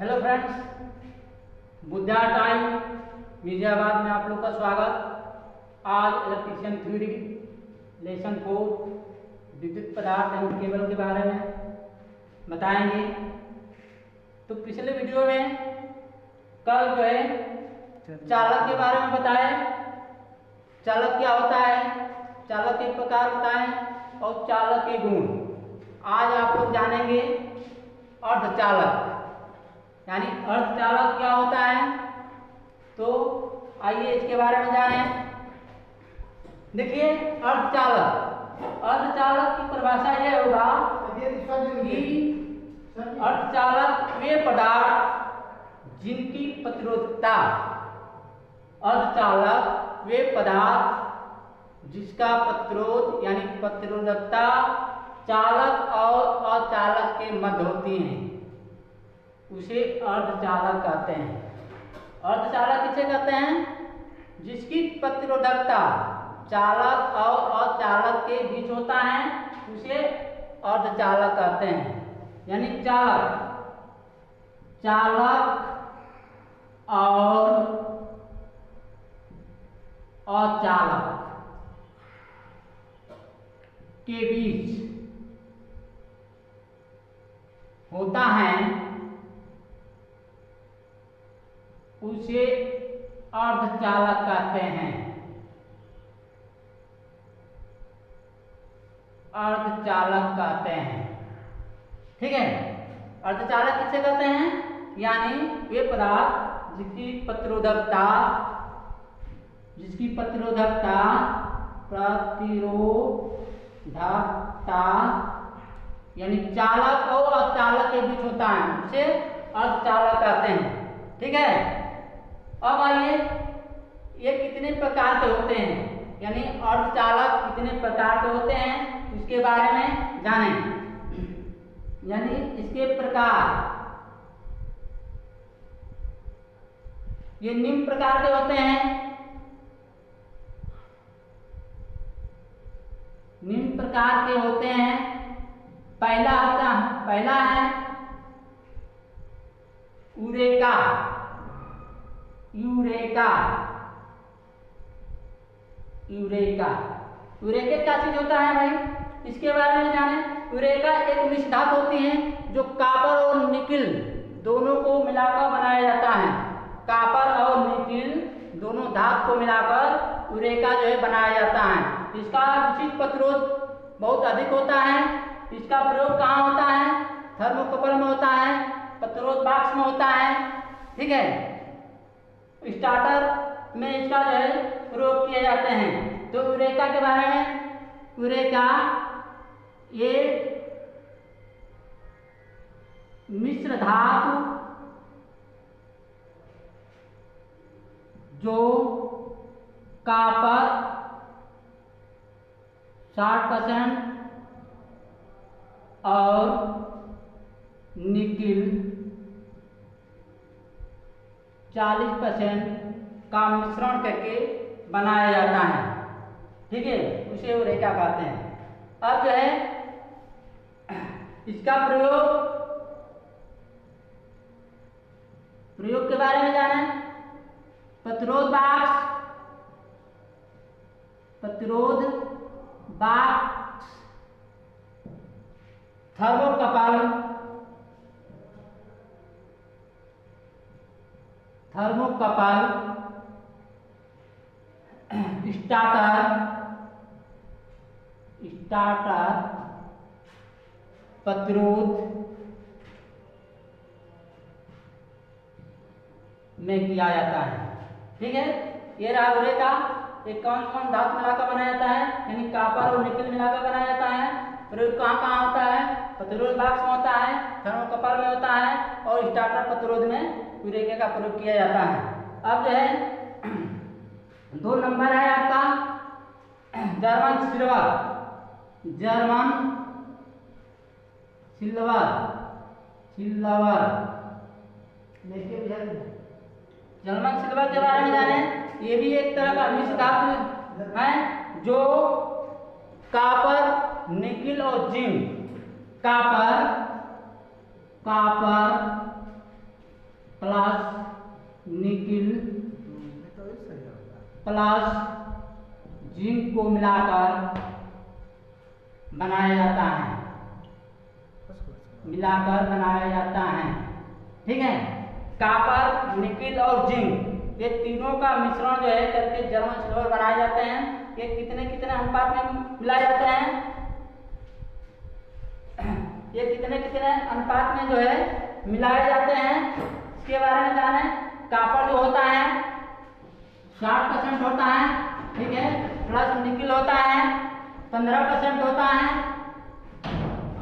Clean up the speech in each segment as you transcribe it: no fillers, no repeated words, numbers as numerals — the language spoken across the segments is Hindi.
Hello friends, Buddha time Mirzabad में आप लोग का स्वागत। आज इलेक्ट्रिशियन थ्योरी लेसन 4 विद्युत पदार्थ एवं केबल के बारे में बताएंगे। तो पिछले वीडियो में कल जो है चालक के बारे में बताए। चालक क्या होता है, चालक के प्रकार बताएं और चालक के गुण। आज आप लोग जानेंगे अर्धचालक, यानी अर्धचालक क्या होता है। तो आइए इसके बारे में जानें। देखिए, अर्धचालक की परिभाषा यह होगा कि अर्धचालक वे पदार्थ जिनकी प्रतिरोधकता, अर्धचालक वे पदार्थ जिसका प्रतिरोध यानी प्रतिरोधकता चालक और अचालक के मध्य होती है, उसे अर्धचालक कहते हैं। अर्धचालक किसे कहते हैं? जिसकी प्रतिरोधकता चालक और अचालक के बीच होता है, उसे अर्धचालक कहते हैं। यानी चालक और अचालक के बीच होता है, उसे अर्धचालक कहते हैं। अर्धचालक कहते हैं, ठीक है। अर्धचालक किसे कहते हैं? यानी वे पदार्थ जिसकी प्रतिरोधकता यानी चालक और अचालक के बीच होता है, उसे अर्धचालक कहते हैं, ठीक है। अब आइए, ये कितने प्रकार के होते हैं, यानी अर्धचालक कितने प्रकार के होते हैं उसके बारे में जानें। यानी इसके प्रकार ये निम्न प्रकार के होते हैं। निम्न प्रकार के होते हैं। पहला है यूरेका। क्या चीज होता है भाई, इसके बारे में जाने। यूरेका एक मिश्र धातु होती है जो कापर और निकिल दोनों को मिलाकर बनाया जाता है। कापर और निकिल दोनों धातु को मिलाकर यूरेका जो है बनाया जाता है। इसका विशिष्ट प्रतिरोध बहुत अधिक होता है। इसका प्रयोग कहाँ होता है? थर्मोकपल में होता है, प्रतिरोध बॉक्स में होता है, ठीक है। स्टार्टर में इसका जो है प्रयोग किए जाते हैं। तो यूरेका के बारे में, यूरेका ये मिश्र धातु जो कापर 60% और निकिल 40% का मिश्रण करके बनाया जाता है, ठीक है। उसे यूरेका कहते हैं। अब जो है इसका प्रयोग के बारे में जाने। प्रतिरोध बॉक्स, थर्मोकपल, स्टार्टर प्रतिरोध में किया जाता है, ठीक है। ये रहा यूरेका। एक कौन धातु मिलाकर बनाया जाता है, यानी कापर और निकिल मिलाकर बनाया जाता है। प्रयोग कहाँ होता है? प्रतिरोध बॉक्स में होता है, थर्मोकपल में होता है और स्टार्टर प्रतिरोध में यूरेका का प्रयोग किया जाता है। अब जो है 2 नंबर है आपका जर्मन सिल्वर। जर्मन सिल्वर के बारे में जाने। ये भी एक तरह का मिश्र धातु है जो कापर, निकिल और zinc, copper plus nickel plus zinc को मिलाकर बनाया जाता है, ठीक है। कॉपर, निकिल और जिंक ये तीनों का मिश्रण जो है करके जर्मन सिल्वर बनाए जाते हैं। ये कितने कितने अनुपात में मिलाए जाते हैं, ये कितने कितने अनुपात में जो है मिलाए जाते हैं, इसके बारे में जाने। कॉपर जो होता है 60% होता है, ठीक है, प्लस निकिल होता है 15% होता है,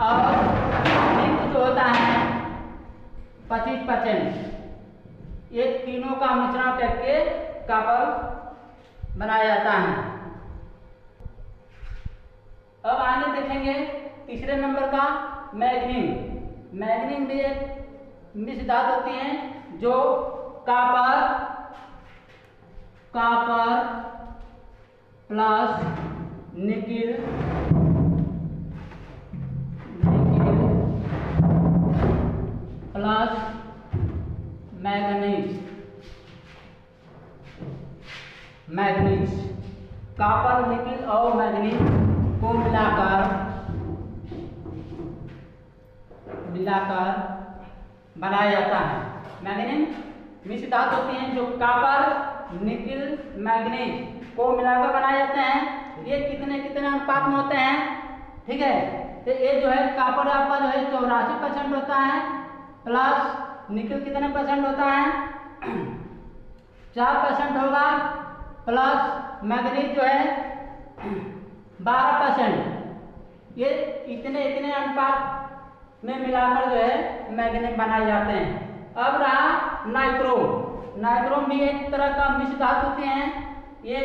और जिंक जो होता है 25%। ये तीनों का मिश्रण करके कॉपर बनाया जाता है। अब आगे देखेंगे तीसरे नंबर का मैग्नीज। मैग्नीज भी एक मिश्र धातु होती है जो copper plus nickel plus manganese, copper, nickel और मैग्नीज को मिलाकर बनाया जाता है। मैग्नीज मिश्र धातु होती हैं जो कॉपर, निकिल, मैग्नीज को मिलाकर बनाए जाते हैं। ये कितने कितने अनुपात में होते हैं, ठीक है। तो ये जो है कॉपर आपका जो है 84% होता है, प्लस निकिल कितने परसेंट होता है 4% होगा, प्लस मैग्नीज जो है 12%। ये इतने इतने अनुपात में मिलाकर जो है मैग्नीज बनाए जाते हैं। अब रहा नाइट्रोम। नाइट्रोम भी एक तरह का मिश्र धातु होते हैं। ये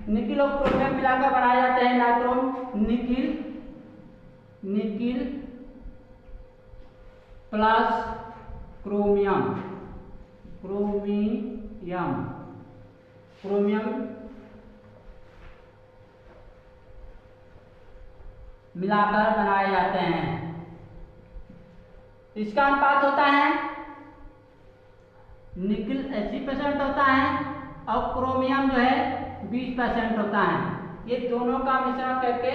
निकिल और क्रोमियम मिलाकर बनाए जाते हैं नाइट्रोम। निकिल प्लस क्रोमियम मिलाकर बनाए जाते हैं। इसका अनुपात होता है निकिल 80% होता है और क्रोमियम जो है 20% होता है। ये दोनों का मिश्रण करके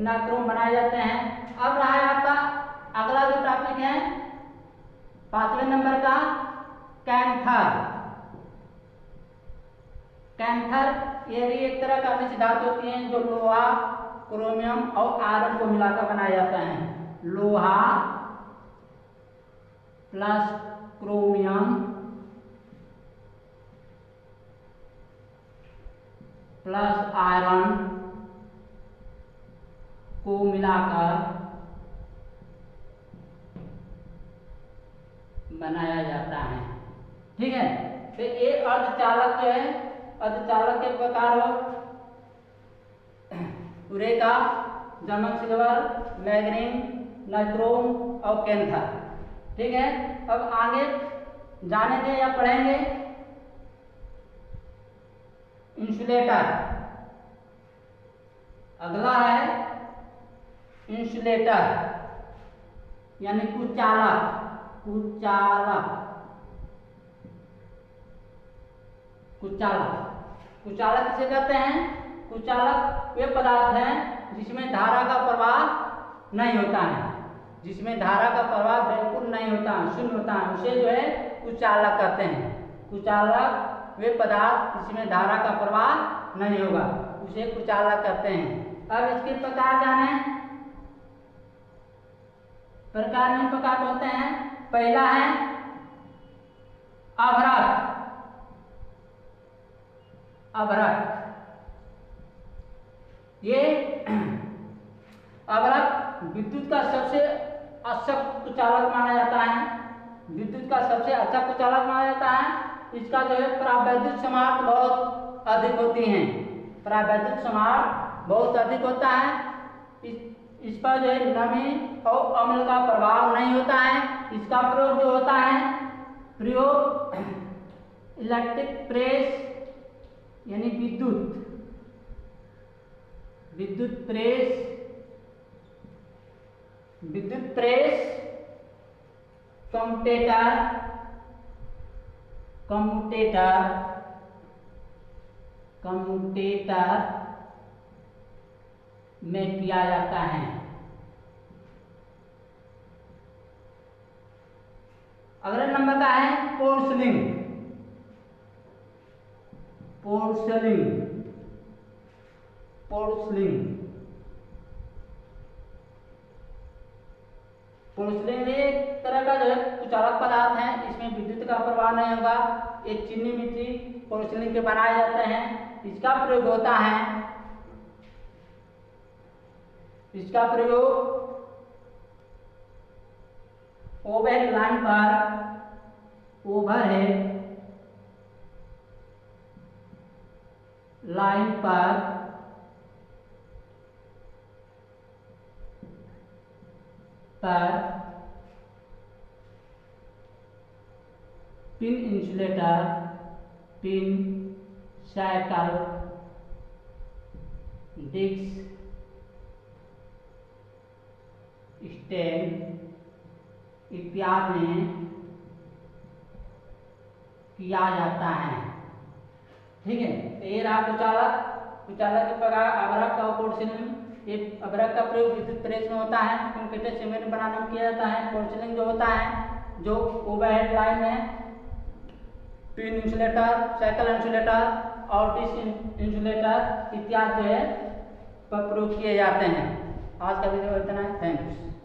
नाइट्रोम बनाए जाते हैं। अब रहा है आपका अगला जो टॉपिक है 5वें नंबर का कैंथर। ये भी एक तरह का मिश्र धातु होती है जो लोहा, क्रोमियम और आयरन को मिलाकर बनाया जाता है। लोहा प्लस क्रोमियम प्लस आयरन को मिलाकर बनाया जाता है, ठीक है। तो ये अर्धचालक जो है, अर्धचालक के प्रकार हो यूरेका, जर्मन सिल्वर, मैग्नीज, नाइट्रोम और कैंथर, ठीक है। अब आगे जानेंगे या पढ़ेंगे इंसुलेटर। अगला है इंसुलेटर यानी कुचालक। कुचालक किसे कहते हैं? कुचालक वे पदार्थ हैं जिसमें धारा का प्रवाह नहीं होता है, जिसमें धारा का प्रवाह बिल्कुल नहीं होता है, शून्य होता है, उसे जो है कुचालक कहते हैं। कुचालक वे पदार्थ जिसमें धारा का प्रवाह नहीं होगा, उसे कुचालक कहते हैं। अब इसके प्रकार जाने। प्रकार निम्न प्रकार होते हैं। पहला है अभ्रक। ये अभ्रक विद्युत का सबसे अच्छा कुचालक माना जाता है। विद्युत का सबसे अच्छा कुचालक माना जाता है। इसका जो है परावैद्युत सामर्थ्य बहुत अधिक होती है। परावैद्युत सामर्थ्य बहुत अधिक होता है। इस पर जो है नमी और अम्ल का प्रभाव नहीं होता है। इसका प्रयोग जो होता है इलेक्ट्रिक प्रेस यानी विद्युत प्रेस कम्यूटेटर कम्यूटेटर कम्यूटेटर में किया जाता है। अगला नंबर का है पोर्सलिन। पोर्सलिन पोर्सलिन पोर्सलिन एक तरह का जो है कुचालक पदार्थ है, इसमें विद्युत का प्रवाह नहीं होगा। ये चीनी मिट्टी पोर्सलिन के बनाए जाते हैं। इसका प्रयोग होता है, इसका प्रयोग ओवरहेड लाइन पर, ओवरहेड लाइन पर pin insulator, pin shackle, disc stand इत्यादि में किया जाता है। ठीक है, तो ये रहा कुचालक। कुचालक के प्रकार अभ्रक और पोर्सिलिन। ये अभ्रक का प्रयोग विद्युत प्रेस में होता है, कंक्रीट सीमेंट बनाने में किया जाता है। पोर्सिलिन जो होता है जो ओवरहेड लाइन में पिन इंसुलेटर, साइकिल इंसुलेटर और डिस्क इंसुलेटर इत्यादि जो है पर प्रयोग किए जाते हैं। आज का वीडियो इतना है। थैंक्स।